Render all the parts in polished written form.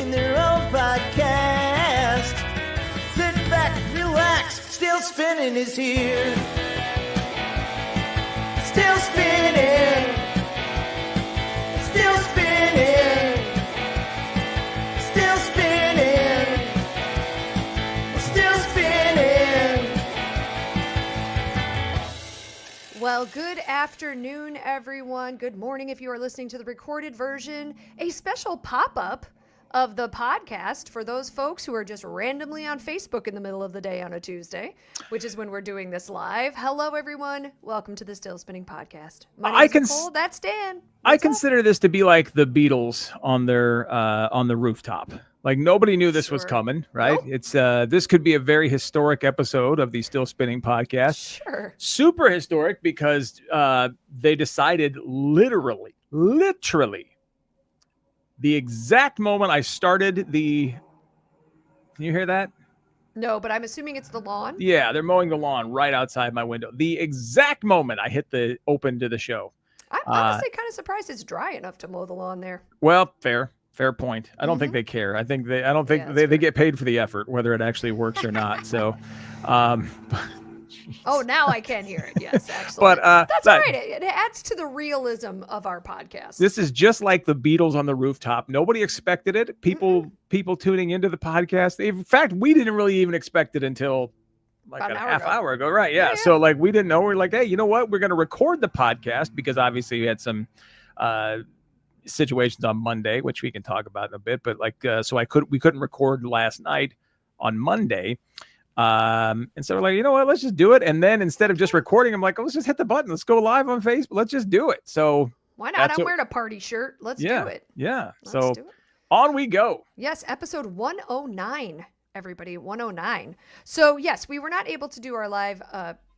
making their own podcast. Sit back, relax, Still Spinning is here. Still spinning. Still spinning. Still spinning. Still spinning. Well, good afternoon, everyone. Good morning if you are listening to the recorded version. A special pop-up of the podcast for those folks who are just randomly on Facebook in the middle of the day on a Tuesday, which is when we're doing this live. Hello, everyone. Welcome to the Still Spinning Podcast. My name's Nicole. That's Dan. I consider this to be like the Beatles on their on the rooftop. Like nobody knew this was coming, right? Nope. It's this could be a very historic episode of the Still Spinning Podcast. Sure. Super historic because they decided literally, the exact moment I started the. Can you hear that? No, but I'm assuming it's the lawn. Yeah, they're mowing the lawn right outside my window. The exact moment I hit the open to the show. I'm honestly kind of surprised it's dry enough to mow the lawn there. Well, fair point. I don't think they care. I don't think they get paid for the effort, whether it actually works or not. So, oh, now I can hear it. Yes, actually. But that's all right. It adds to the realism of our podcast. This is just like the Beatles on the rooftop. Nobody expected it. People tuning into the podcast. In fact, we didn't really even expect it until like a half hour ago. Right. Yeah. So like we didn't know. We're like, hey, you know what? We're going to record the podcast because obviously we had some situations on Monday, which we can talk about in a bit. But like, so we couldn't record last night on Monday. And so we're like, you know what, let's just do it. And then instead of just recording, I'm like, let's just hit the button. Let's go live on Facebook. Let's just do it. So why not? I'm wearing a party shirt. Let's do it. Yeah. So on we go. Yes. Episode 109, everybody. 109. So yes, we were not able to do our live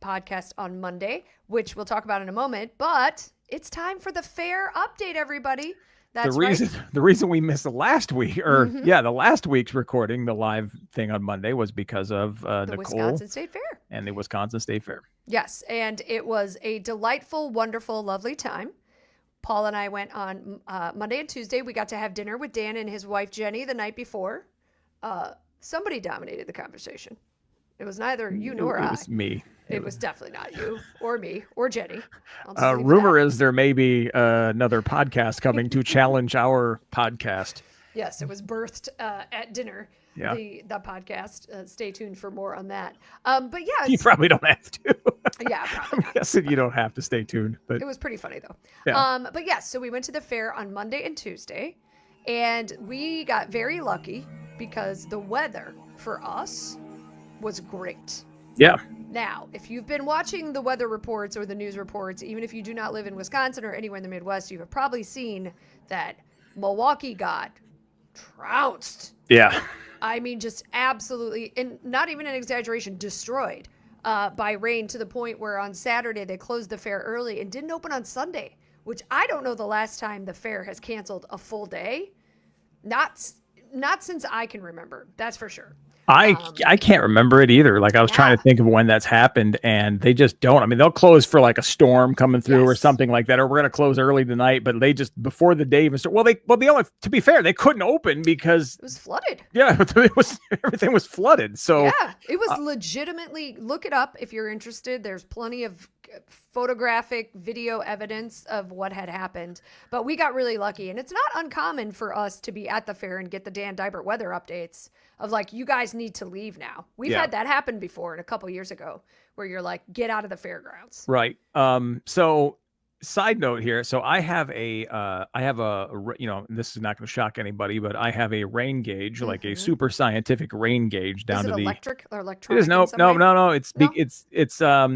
podcast on Monday, which we'll talk about in a moment, but it's time for the fair update, everybody. That's the reason we missed the last week, the last week's recording, the live thing on Monday, was because of the Nicole Wisconsin State Fair and the Wisconsin State Fair. Yes, and it was a delightful, wonderful, lovely time. Paul and I went on Monday and Tuesday. We got to have dinner with Dan and his wife Jenny the night before. Somebody dominated the conversation. It was neither you nor I. It was me. It was definitely not you or me or Jenny. Rumor is there may be another podcast coming to challenge our podcast. Yes, it was birthed at dinner, the podcast. Stay tuned for more on that. But yeah. You probably don't have to. Yeah, probably not. I'm guessing you don't have to stay tuned. But it was pretty funny, though. Yeah. But yes, so we went to the fair on Monday and Tuesday, and we got very lucky because the weather for us was great. Yeah. Now, if you've been watching the weather reports or the news reports, even if you do not live in Wisconsin or anywhere in the Midwest, you have probably seen that Milwaukee got trounced. Yeah. I mean, just absolutely, and not even an exaggeration, destroyed by rain to the point where on Saturday they closed the fair early and didn't open on Sunday, which I don't know the last time the fair has canceled a full day. Not since I can remember. That's for sure. I can't remember it either. Like I was trying to think of when that's happened, and they just don't. I mean, they'll close for like a storm coming through or something like that, or we're going to close early tonight. But they just before the day even started. Well, they only, to be fair, they couldn't open because it was flooded. Yeah, everything was flooded. So yeah, it was legitimately. Look it up if you're interested. There's plenty of photographic video evidence of what had happened, but we got really lucky, and it's not uncommon for us to be at the fair and get the Dan Dybert weather updates of like, you guys need to leave now. We've had that happen before a couple years ago where you're like, get out of the fairgrounds. Right. So side note here. So I have a, this is not going to shock anybody, but I have a rain gauge, like a super scientific rain gauge down to the electric or electronic. It is no.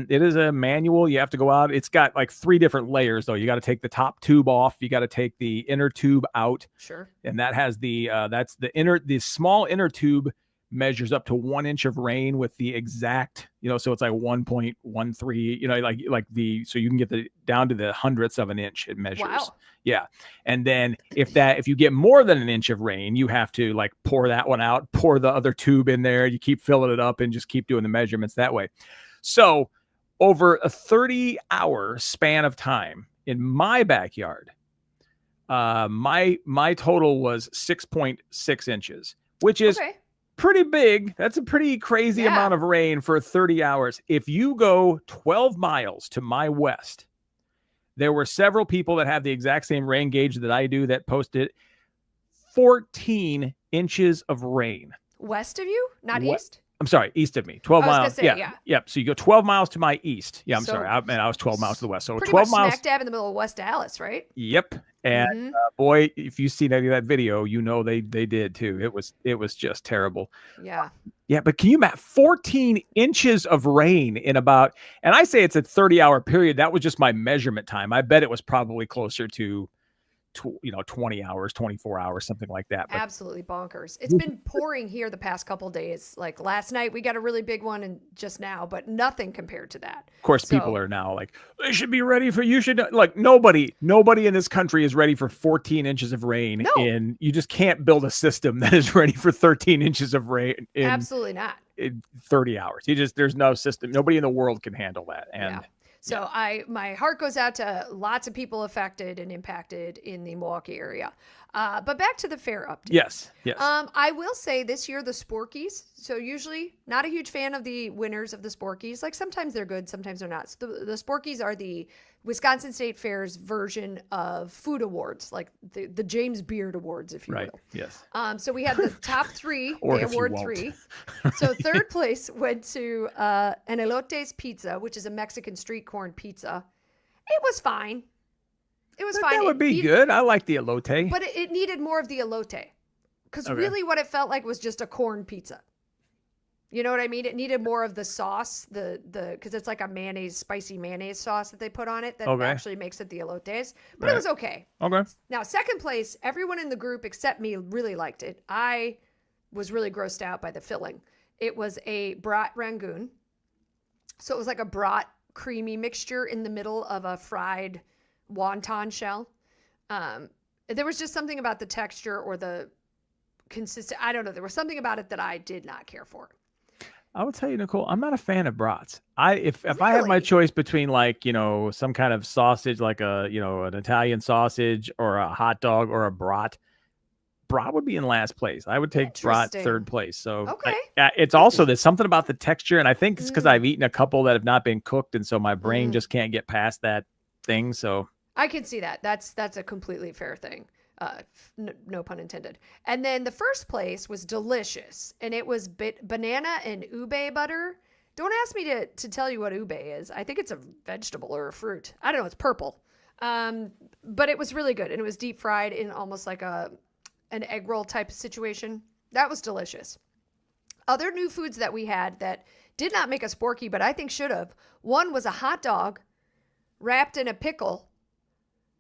It is a manual. You have to go out. It's got like 3 different layers though. You got to take the top tube off. You got to take the inner tube out. Sure. And that has the small inner tube measures up to 1 inch of rain with the exact, so it's like 1.13, so you can get down to the hundredths of an inch it measures. Wow. Yeah. And then if you get more than an inch of rain, you have to like pour that one out, pour the other tube in there. You keep filling it up and just keep doing the measurements that way. So over a 30-hour span of time in my backyard, My total was 6.6 inches, which is pretty big. That's a pretty crazy amount of rain for 30 hours. If you go 12 miles to my west, there were several people that have the exact same rain gauge that I do that posted 14 inches of rain. West of you, not east? I'm sorry, east of me. 12 miles. Say, Yep. So you go 12 miles to my east. Yeah, I'm sorry. I was 12 miles to the west. So 12 miles. Smack dab in the middle of West Dallas, right? Yep. And boy, if you've seen any of that video, you know they did too. It was just terrible. Yeah. Yeah, but can you imagine 14 inches of rain in about, and I say it's a 30-hour period. That was just my measurement time. I bet it was probably closer to 20 hours, 24 hours, something like that. But absolutely bonkers. It's been pouring here the past couple days. Like last night, we got a really big one, and just now, but nothing compared to that. Of course, people are now like, they should be ready for, like nobody in this country is ready for 14 inches of rain. No. And you just can't build a system that is ready for 13 inches of rain. Absolutely not. In 30 hours. There's no system. Nobody in the world can handle that. And so my heart goes out to lots of people affected and impacted in the Milwaukee area. But back to the fair update. Yes. I will say this year, the Sporkies. So usually not a huge fan of the winners of the Sporkies. Like sometimes they're good, sometimes they're not. So the Sporkies are the Wisconsin State Fair's version of food awards, like the James Beard Awards, if you will. Yes. So we had the top three. Or they award 3. So third place went to an elotes pizza, which is a Mexican street corn pizza. It was fine. It was fine. That would be good. I like the elote. But it needed more of the elote. Because really what it felt like was just a corn pizza. You know what I mean? It needed more of the sauce, because it's like a spicy mayonnaise sauce that they put on it that actually makes it the elotes. But it was okay. Okay. Now, second place, everyone in the group except me really liked it. I was really grossed out by the filling. It was a brat rangoon. So it was like a brat creamy mixture in the middle of a fried wonton shell. There was just something about the texture or the consistent. I don't know. There was something about it that I did not care for. I will tell you, Nicole, I'm not a fan of brats. If I have my choice between some kind of sausage, like an Italian sausage or a hot dog or a brat would be in last place. I would take brat third place. So it's also, there's something about the texture. And I think it's because I've eaten a couple that have not been cooked. And so my brain just can't get past that thing. So I can see that. That's a completely fair thing. No pun intended. And then the first place was delicious, and it was banana and ube butter. Don't ask me to tell you what ube is. I think it's a vegetable or a fruit. I don't know. It's purple. But it was really good, and it was deep fried in almost like an egg roll type of situation. That was delicious. Other new foods that we had that did not make us sporky, but I think should have. One was a hot dog wrapped in a pickle,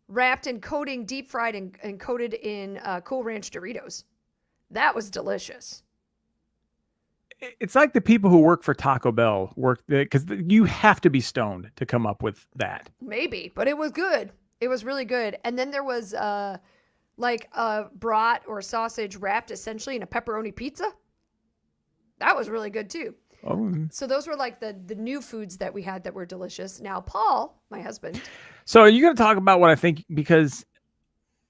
wrapped in coating, deep fried and coated in Cool Ranch Doritos. That was delicious. It's like the people who work for Taco Bell because you have to be stoned to come up with that. Maybe, but it was good. It was really good. And then there was like a brat or sausage wrapped essentially in a pepperoni pizza. That was really good too. Oh. So those were like the new foods that we had that were delicious. Now, Paul, my husband. So are you going to talk about what I think? Because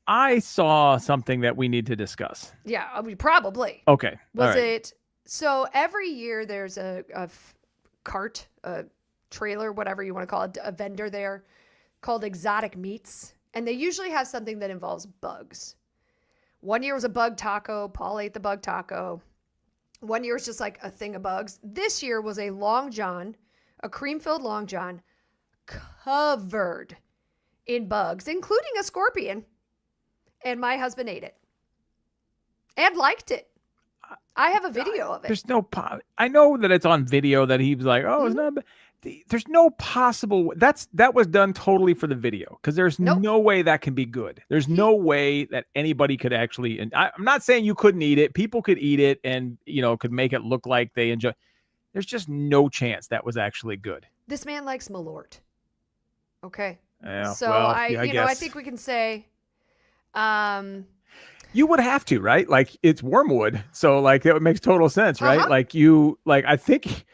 I saw something that we need to discuss. Yeah, probably. Okay. Was it? So every year there's a cart, a trailer, whatever you want to call it, a vendor there called Exotic Meats. And they usually have something that involves bugs. One year was a bug taco. Paul ate the bug taco. One year was just like a thing of bugs. This year was a Long John, a cream-filled Long John, covered in bugs, including a scorpion. And my husband ate it and liked it. I have a video of it. There's no, I know that it's on video that he was like, oh, it's not. There's no possible. That was done totally for the video because there's no way that can be good. There's no way that anybody could actually. And I'm not saying you couldn't eat it. People could eat it and could make it look like they enjoy. There's just no chance that was actually good. This man likes Malort. Okay. Yeah, so well, I think we can say. You would have to, right? Like it's wormwood. So like it makes total sense, right? I think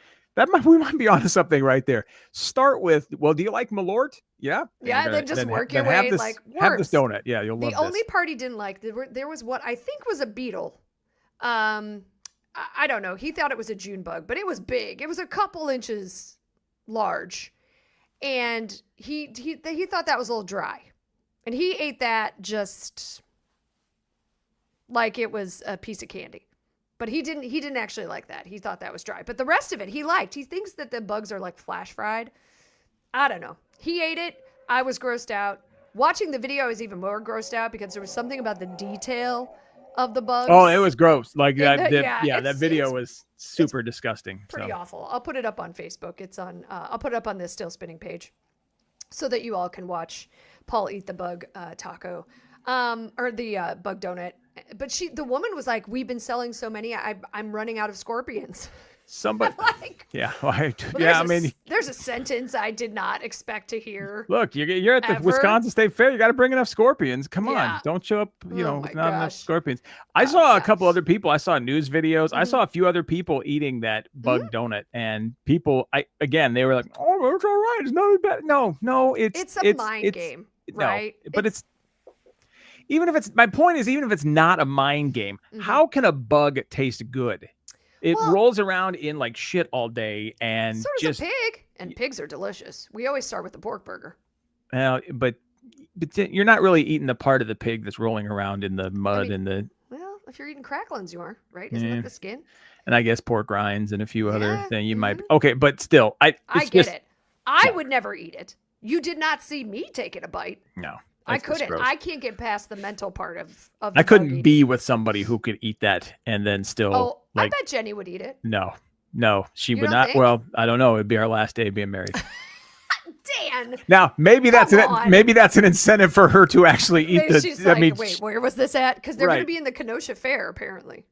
We might be onto something right there. Start with, well, do you like Malort? Yeah. Yeah, then just work your way like have this worms. donut. Yeah, you'll love The this. only part he didn't like, there was what I think was a beetle. I don't know. He thought it was a June bug, but it was big. It was a couple inches large. And he thought that was a little dry. And he ate that just like it was a piece of candy. But he didn't actually like that. He thought that was dry. But the rest of it he liked. He thinks that the bugs are like flash fried. I don't know. He ate it. I was grossed out. Watching the video, I was even more grossed out because there was something about the detail of the bugs. Oh, it was gross. Like that. That video was super disgusting. Pretty awful. I'll put it up on Facebook. It's on. I'll put it up on this Still Spinning page, so that you all can watch Paul eat the bug taco, or the bug donut. But the woman was like, "We've been selling so many. I'm running out of scorpions." Somebody, yeah, I mean, there's a sentence I did not expect to hear. Look, you're at the Wisconsin State Fair. You got to bring enough scorpions. Come on, don't show up, with not enough scorpions. I saw a couple other people. I saw news videos. I saw a few other people eating that bug donut, and people, they were like, "Oh, it's all right. It's not bad." No, it's a mind game, right? No, but my point is, even if it's not a mind game, how can a bug taste good? It rolls around in like shit all day, and so does a pig. And pigs are delicious. We always start with the pork burger. But you're not really eating the part of the pig that's rolling around in the mud Well, if you're eating cracklings, you are, right? Isn't that the skin? And I guess pork rinds and a few other things you might. Okay, but still, I get it. I would never eat it. You did not see me taking a bite. No. I couldn't. I can't get past the mental part of I couldn't be with somebody who could eat that and then still. Oh, I bet Jenny would eat it. No, she would not. Think? Well, I don't know. It'd be our last day being married. Dan. Now maybe that's an incentive for her to actually eat the. She's wait, where was this at? Because they're going to be in the Kenosha Fair apparently.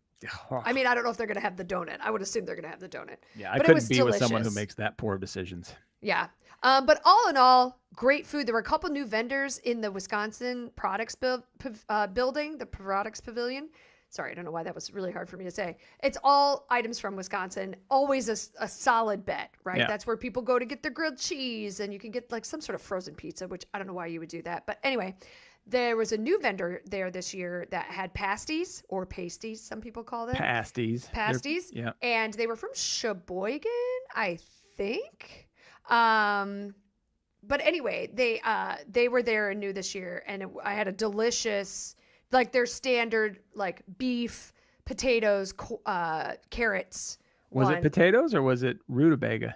I mean, I don't know if they're going to have the donut. I would assume they're going to have the donut. Yeah, I couldn't be with someone who makes that poor decisions. Yeah. But all in all, great food. There were a couple new vendors in the Wisconsin Products building, the Products Pavilion. Sorry, I don't know why that was really hard for me to say. It's all items from Wisconsin. Always a solid bet, right? Yeah. That's where people go to get their grilled cheese, and you can get like some sort of frozen pizza, which I don't know why you would do that. But anyway, there was a new vendor there this year that had pasties or pasties, some people call them. Pasties. Yeah. And they were from Sheboygan, I think. But anyway, they were there and new this year, and I had a delicious, like their standard, like beef, potatoes, carrots. Was it potatoes or was it rutabaga?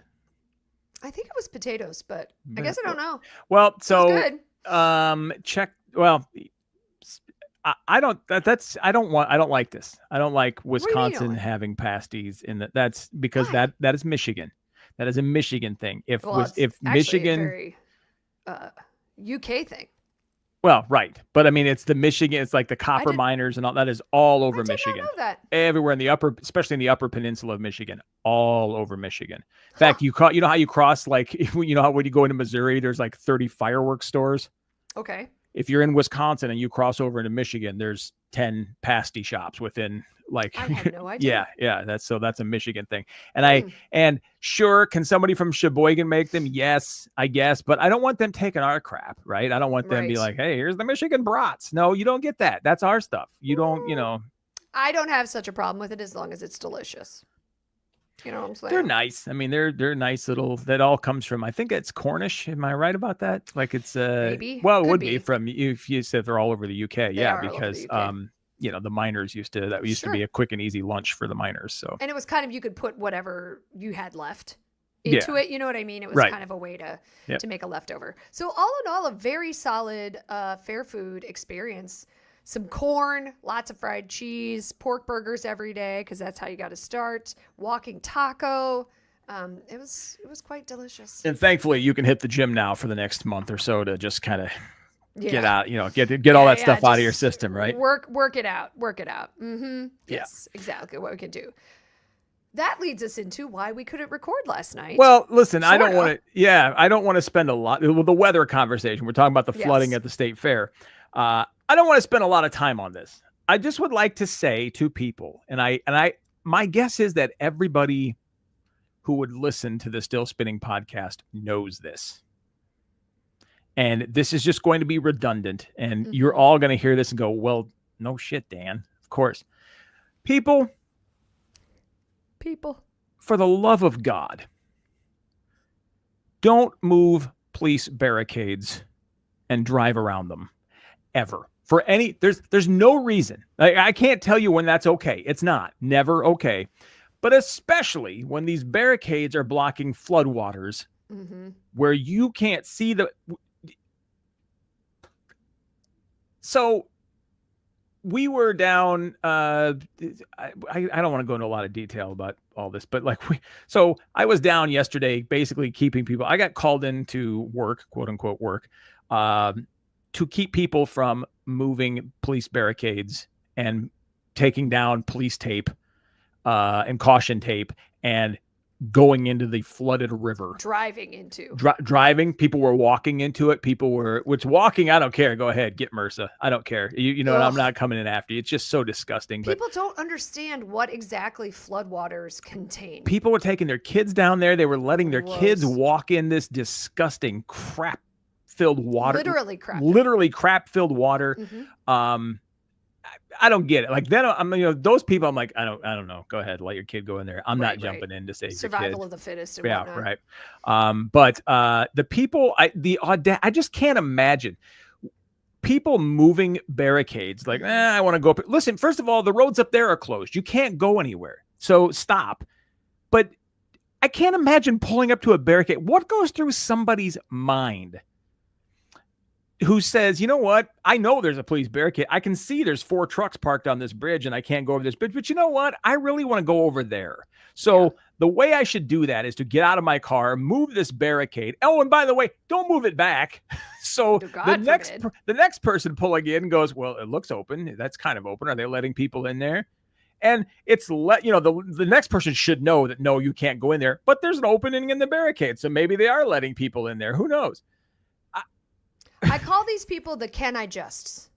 I think it was potatoes, but I guess I don't know. Well, so good. Well, I don't like this. I don't like Wisconsin having pasties in that. That's because that is Michigan. That is a Michigan thing. If Michigan, a very UK thing. Well, right, but I mean, it's the Michigan. It's like the copper miners and all that is all over Michigan. I did not know that. Everywhere in the especially in the upper peninsula of Michigan, all over Michigan. In fact, you know how you cross, like, you know how when you go into Missouri, there's like 30 fireworks stores. Okay. If you're in Wisconsin and you cross over into Michigan, there's 10 pasty shops within, like, I had no idea. Yeah. That's a Michigan thing. And and sure, can somebody from Sheboygan make them? Yes, I guess, but I don't want them taking our crap, right? I don't want them to be like, hey, here's the Michigan brats. No, you don't get that. That's our stuff. You don't, I don't have such a problem with it as long as it's delicious. You know what I'm saying? They're nice. I mean, they're nice little. That all comes from. I think it's Cornish. Am I right about that? Like it's maybe. Well, it would be from if you said they're all over the UK. Yeah, because the UK. The miners used to be a quick and easy lunch for the miners. So and it was kind of, you could put whatever you had left into it. You know what I mean? It was kind of a way to make a leftover. So all in all, a very solid fair food experience. Some corn, lots of fried cheese, pork burgers every day, because that's how you got to start. Walking taco. It was quite delicious. And thankfully, you can hit the gym now for the next month or so to just kind of get out, get all that stuff out of your system, right? Work it out. Mm-hmm. Yes, exactly what we can do. That leads us into why we couldn't record last night. Well, listen, I don't want to spend a lot. The weather conversation. We're talking about the flooding at the state fair. I don't want to spend a lot of time on this. I just would like to say to people, and my guess is that everybody who would listen to the Still Spinning podcast knows this. And this is just going to be redundant. And you're all going to hear this and go, well, no shit, Dan. Of course. People, for the love of God, don't move police barricades and drive around them ever. For any, there's no reason. I can't tell you when that's okay. It's not. Never okay. But especially when these barricades are blocking floodwaters where you can't see the... So we were down, I don't want to go into a lot of detail about all this, but like so I was down yesterday, basically keeping people, I got called into work, quote unquote work, to keep people from moving police barricades and taking down police tape and caution tape and going into the flooded river. Driving. People were walking into it. People were, which walking, I don't care. Go ahead. Get MRSA. I don't care. You know what? I'm not coming in after you. It's just so disgusting. People don't understand what exactly floodwaters contain. People were taking their kids down there. They were letting their kids walk in this disgusting crap-filled water. Literally crap-filled water. I don't get it. Like then I'm, those people, I'm like, I don't know. Go ahead. Let your kid go in there. I'm not jumping in to save survival of the fittest. And yeah. whatnot. Right. But the people, I just can't imagine people moving barricades. Like, I want to go up. Listen, first of all, the roads up there are closed. You can't go anywhere. So stop. But I can't imagine pulling up to a barricade. What goes through somebody's mind who says, you know what? I know there's a police barricade. I can see there's 4 trucks parked on this bridge and I can't go over this bridge. But you know what? I really want to go over there. So the way I should do that is to get out of my car, move this barricade. Oh, and by the way, don't move it back. So the next person pulling in goes, well, it looks open. That's kind of open. Are they letting people in there? And it's the next person should know that, no, you can't go in there. But there's an opening in the barricade. So maybe they are letting people in there. Who knows? I call these people the can I justs.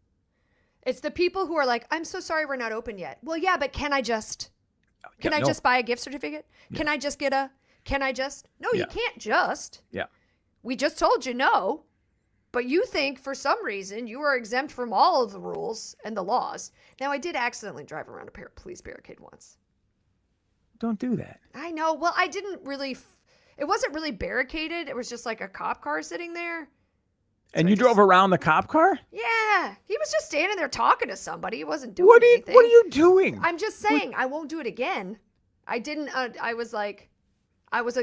It's the people who are like, I'm so sorry we're not open yet. Well, yeah, but can I just buy a gift certificate? Yeah. Can I just get a, no, you can't just. Yeah. We just told you no, but you think for some reason you are exempt from all of the rules and the laws. Now, I did accidentally drive around a police barricade once. Don't do that. I know. Well, I didn't really, it wasn't really barricaded. It was just like a cop car sitting there. And you drove around the cop car? Yeah. He was just standing there talking to somebody. He wasn't doing anything. What are you doing? I'm just saying, I won't do it again. I didn't, I was like,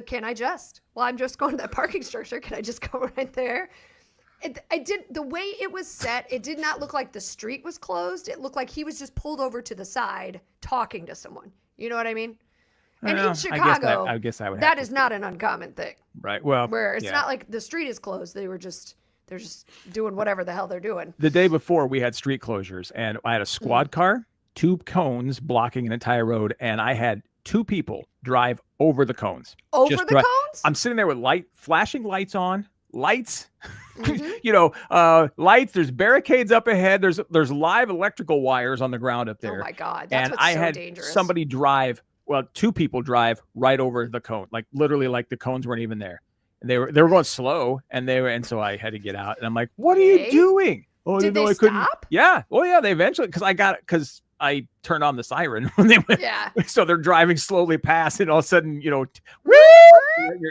can I just? Well, I'm just going to that parking structure. Can I just go right there? The way it was set, it did not look like the street was closed. It looked like he was just pulled over to the side talking to someone. You know what I mean? And in Chicago, I guess I would. That is not an uncommon thing. Right. Well, where it's not like the street is closed. They're just doing whatever the hell they're doing. The day before, we had street closures, and I had a squad car, 2 cones blocking an entire road, and I had 2 people drive over the cones. Cones? I'm sitting there with flashing lights on. Lights, lights. There's barricades up ahead. There's live electrical wires on the ground up there. Oh my God, that's what's so dangerous. Somebody drive. Well, 2 people drive right over the cone, like literally, like the cones weren't even there. And they were going slow, and so I had to get out. And I'm like, "What are you doing?" Oh, did they stop? Yeah. Oh, yeah. They eventually, because I turned on the siren when they went. Yeah. So they're driving slowly past, and all of a sudden, your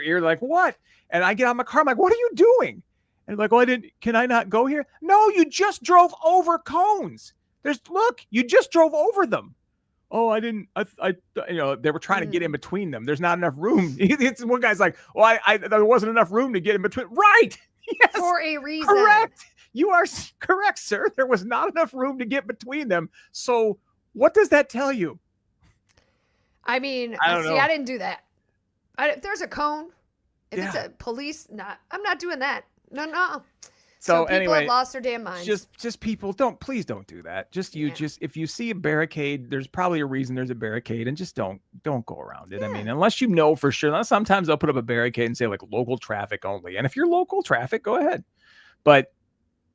ear like, what? And I get out of my car. I'm like, what are you doing? And like, can I not go here? No, you just drove over cones. Look, you just drove over them. Oh, I didn't. They were trying to get in between them. There's not enough room. One guy's like, well, there wasn't enough room to get in between. Right. Yes. For a reason. Correct. You are correct, sir. There was not enough room to get between them. So what does that tell you? I mean, I don't know. I didn't do that. If there's a cone, if it's a police, I'm not doing that. No. So people anyway, have lost their damn minds. Just people please don't do that. Just if you see a barricade, there's probably a reason there's a barricade, and just don't go around it. Yeah. I mean, unless you know for sure. Sometimes they'll put up a barricade and say like local traffic only. And if you're local traffic, go ahead. But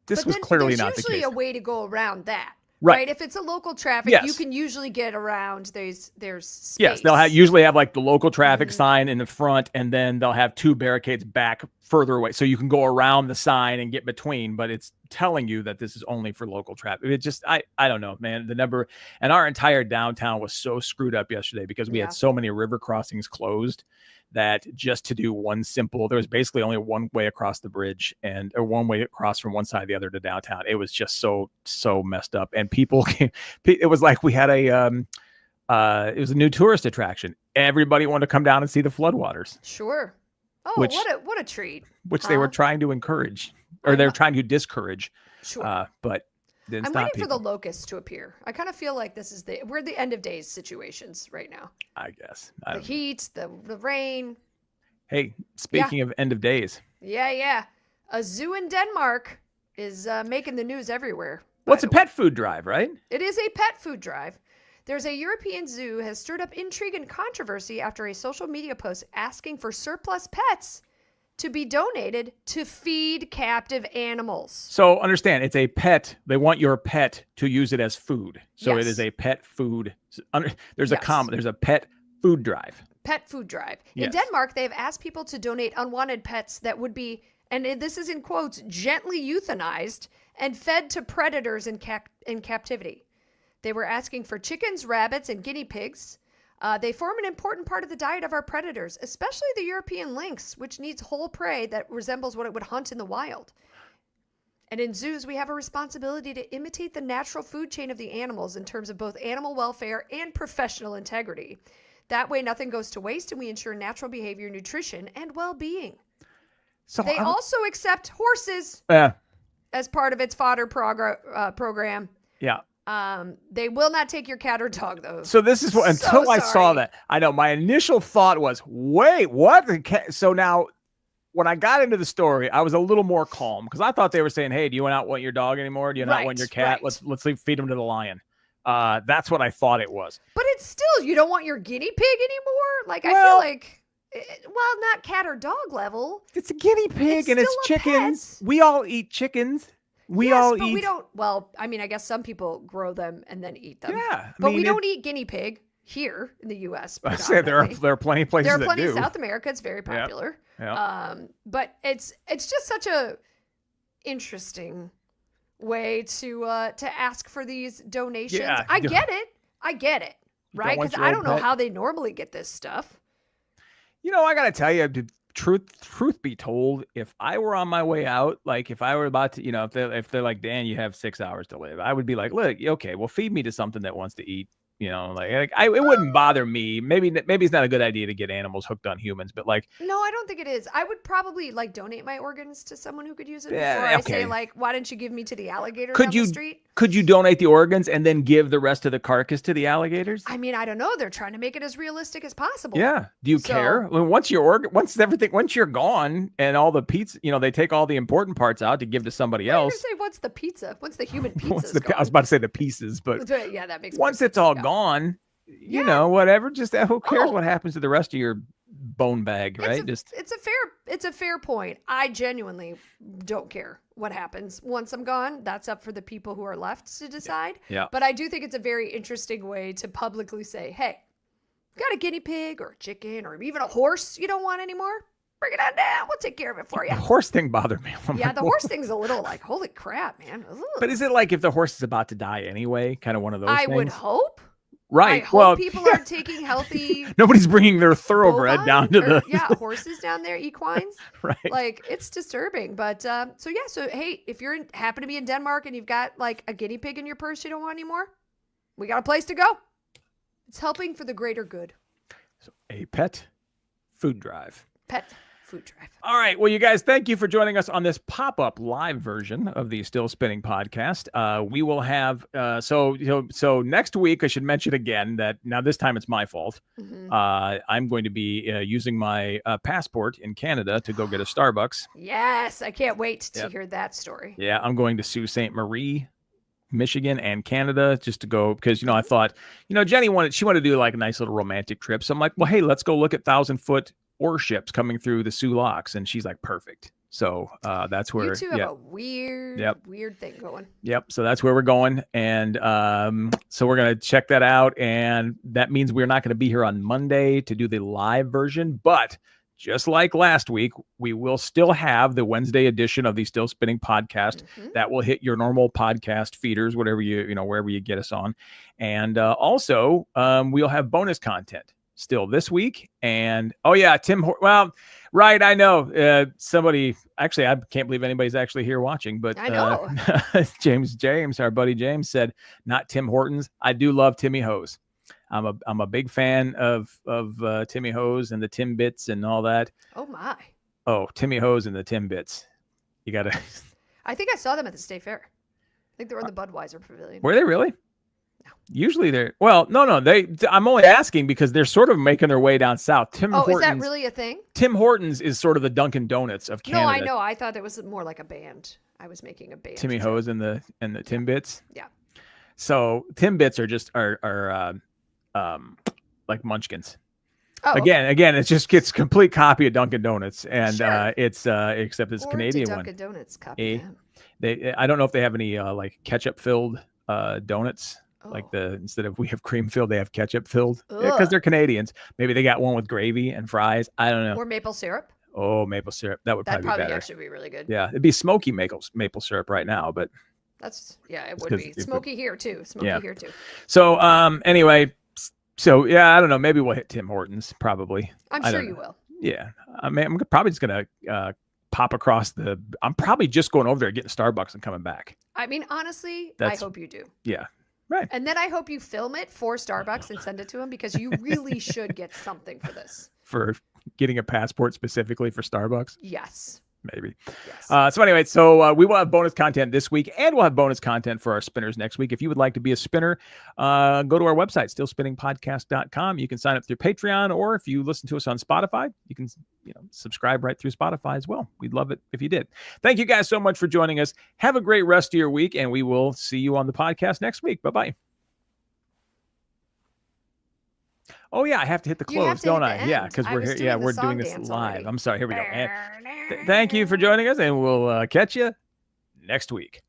this was clearly not the case. There's usually a way to go around that. Right. If it's a local traffic, yes. you can usually get around. There's space. Yes, they'll usually have like the local traffic sign in the front, and then they'll have 2 barricades back further away, so you can go around the sign and get between. But it's telling you that this is only for local traffic. It just, I don't know, man. The number, and our entire downtown was so screwed up yesterday because we had so many river crossings closed that just to do one simple, there was basically only one way across the bridge or one way across from one side to the other to downtown. It was just so messed up. And people came, it was like we had it was a new tourist attraction. Everybody wanted to come down and see the floodwaters. Sure. Oh, what a treat. Which they were trying to encourage, or they're trying to discourage. Sure. But I'm waiting for the locusts to appear. I kind of feel like we're the end of days situations right now. I guess. The heat, the rain. Hey, speaking of end of days. Yeah. A zoo in Denmark is making the news everywhere. What's a pet food drive, right? It is a pet food drive. There's a European zoo has stirred up intrigue and controversy after a social media post asking for surplus pets to be donated to feed captive animals. So understand, it's a pet. They want your pet to use it as food. So it is a pet food. There's a pet food drive. Pet food drive. In Denmark, they have asked people to donate unwanted pets that would be, and this is in quotes, gently euthanized and fed to predators in captivity. They were asking for chickens, rabbits, and guinea pigs. They form an important part of the diet of our predators, especially the European lynx, which needs whole prey that resembles what it would hunt in the wild. And in zoos, we have a responsibility to imitate the natural food chain of the animals in terms of both animal welfare and professional integrity. That way, nothing goes to waste, and we ensure natural behavior, nutrition, and well-being. So they also accept horses as part of its fodder program. Yeah. They will not take your cat or dog, though. So this is what, until I saw that, I know my initial thought was, wait, what? So now when I got into the story, I was a little more calm because I thought they were saying, hey, do you not want your dog anymore? Do you not want your cat? Let's feed him to the lion. That's what I thought it was. But it's still, you don't want your guinea pig anymore? Like, I feel like, well, not cat or dog level. It's a guinea pig and it's chickens. Pet. We all eat chickens. We don't. Well, I mean, I guess some people grow them and then eat them. Yeah. But we don't eat guinea pig here in the U.S. I say there are plenty of places that do. There are plenty in South America. It's very popular. Yeah. But it's just such a interesting way to ask for these donations. Yeah. I get it. Right? Because I don't know how they normally get this stuff. You know, I got to tell you, truth be told, if I were on my way out, like if I were about to, if they're like, Dan, you have 6 hours to live, I would be like, look, okay, well, feed me to something that wants to eat. It wouldn't bother me. Maybe it's not a good idea to get animals hooked on humans, but like, no, I don't think it is. I would probably donate my organs to someone who could use it before I say why didn't you give me to the alligator down the street? Could you donate the organs and then give the rest of the carcass to the alligators? I mean, I don't know. They're trying to make it as realistic as possible. Yeah. Do you care? I mean, once you're gone and all the pizza, they take all the important parts out to give to somebody else. I was say, what's the pizza? What's the human pizza? I was about to say the pieces, but yeah, that makes once it's all gone, whatever. Just who cares what happens to the rest of your bone bag, right? It's a fair point. I genuinely don't care what happens once I'm gone. That's up for the people who are left to decide. Yeah. But I do think it's a very interesting way to publicly say, hey, got a guinea pig or a chicken or even a horse you don't want anymore? Bring it on down. We'll take care of it for you. The horse thing bothered me. The horse thing's a little like, holy crap, man. Ugh. But is it like if the horse is about to die anyway? Kind of one of those things? I would hope. Right. I hope people aren't taking healthy. Nobody's bringing their thoroughbred down to the. Horses down there, equines. Right. Like, it's disturbing. But so hey, if you're happen to be in Denmark and you've got like a guinea pig in your purse you don't want anymore, we got a place to go. It's helping for the greater good. So a pet food drive. Pet food drive. All right. Well, you guys, thank you for joining us on this pop-up live version of the Still Spinning podcast. We will have so next week, I should mention again that now this time it's my fault. Mm-hmm. I'm going to be using my passport in Canada to go get a Starbucks. Yes, I can't wait to hear that story. Yeah, I'm going to Sault Ste. Marie, Michigan and Canada just to go because I thought Jenny wanted to do like a nice little romantic trip. So I'm like, well, hey, let's go look at 1,000-foot ore ships coming through the Soo Locks, and she's like, perfect. So that's where you two have a weird thing going. Yep. So that's where we're going. And so we're going to check that out. And that means we're not going to be here on Monday to do the live version. But just like last week, we will still have the Wednesday edition of the Still Spinning podcast that will hit your normal podcast feeders, whatever wherever you get us on. And also we'll have bonus content still this week. And right, I know somebody, actually, I can't believe anybody's actually here watching, but I know. James, our buddy James said, not Tim Hortons. I do love Timmy Hose. I'm a big fan of Timmy Hose and the Timbits and all that. Oh my. Oh, Timmy Hose and the Timbits. You gotta. I think I saw them at the State Fair. I think they were in the Budweiser Pavilion. Were they really? No. Usually they're no. I'm only asking because they're sort of making their way down south. Is that really a thing? Tim Hortons is sort of the Dunkin' Donuts of Canada. No, I know. I thought it was more like a band. I was making a band. Timmy Hose and the Timbits. Yeah. So Timbits are just are like munchkins. Oh, again, it just gets complete copy of Dunkin' Donuts, and it's except it's or Canadian Dunkin' one. Donuts copy. I don't know if they have any like ketchup filled donuts. Oh. Like instead of we have cream filled, they have ketchup filled because they're Canadians. Maybe they got one with gravy and fries. I don't know. Or maple syrup. Oh, maple syrup. That would probably be better. Actually be really good. Yeah, it'd be smoky maple syrup right now, but it would be smoky here too. Here too. So anyway. So, I don't know. Maybe we'll hit Tim Hortons, probably. I'm sure you will. Yeah. I mean, I'm probably just going to pop across I'm probably just going over there, getting Starbucks and coming back. I mean, honestly, I hope you do. Yeah. Right. And then I hope you film it for Starbucks and send it to them because you really should get something for this. For getting a passport specifically for Starbucks? Yes. Maybe. Yes. So anyway, we will have bonus content this week, and we'll have bonus content for our spinners next week. If you would like to be a spinner, go to our website, stillspinningpodcast.com. You can sign up through Patreon, or if you listen to us on Spotify, you can subscribe right through Spotify as well. We'd love it if you did. Thank you guys so much for joining us. Have a great rest of your week, and we will see you on the podcast next week. Bye-bye. Oh yeah, I have to hit the close, don't I? Yeah, because we're here. Yeah, we're doing this live. Already. I'm sorry. Here we go. Thank you for joining us, and we'll catch you next week.